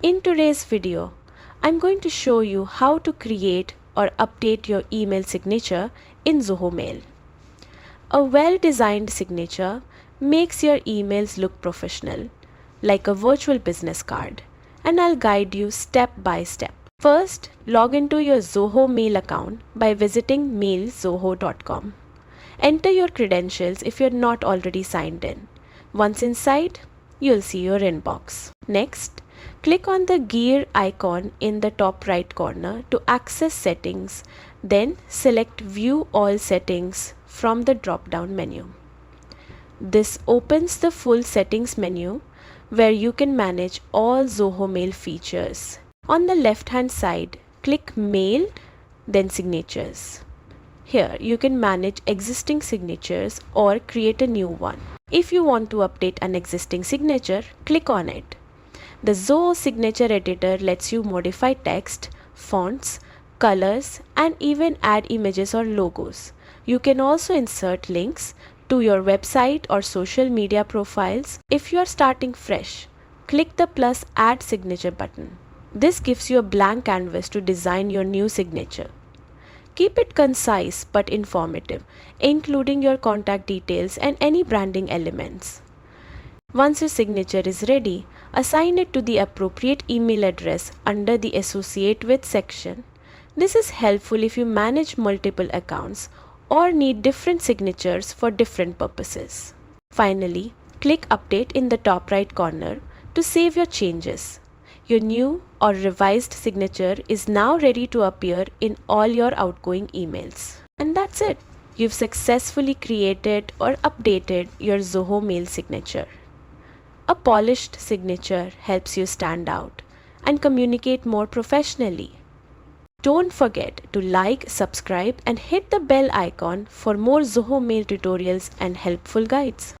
In today's video, I'm going to show you how to create or update your email signature in Zoho Mail. A well-designed signature makes your emails look professional, like a virtual business card, and I'll guide you step by step. First, log into your Zoho Mail account by visiting mailzoho.com. Enter your credentials if you're not already signed in. Once inside, you'll see your inbox. Next, click on the gear icon in the top right corner to access settings, then select View All Settings from the drop-down menu. This opens the full settings menu where you can manage all Zoho Mail features. On the left-hand side, click Mail, then Signatures. Here, you can manage existing signatures or create a new one. If you want to update an existing signature, click on it. The Zoho Signature Editor lets you modify text, fonts, colors, and even add images or logos. You can also insert links to your website or social media profiles. If you are starting fresh, click the plus Add Signature button. This gives you a blank canvas to design your new signature. Keep it concise but informative, including your contact details and any branding elements. Once your signature is ready, assign it to the appropriate email address under the Associate With section. This is helpful if you manage multiple accounts or need different signatures for different purposes. Finally, click Update in the top right corner to save your changes. Your new or revised signature is now ready to appear in all your outgoing emails. And that's it. You've successfully created or updated your Zoho Mail signature. A polished signature helps you stand out and communicate more professionally. Don't forget to like, subscribe, and hit the bell icon for more Zoho Mail tutorials and helpful guides.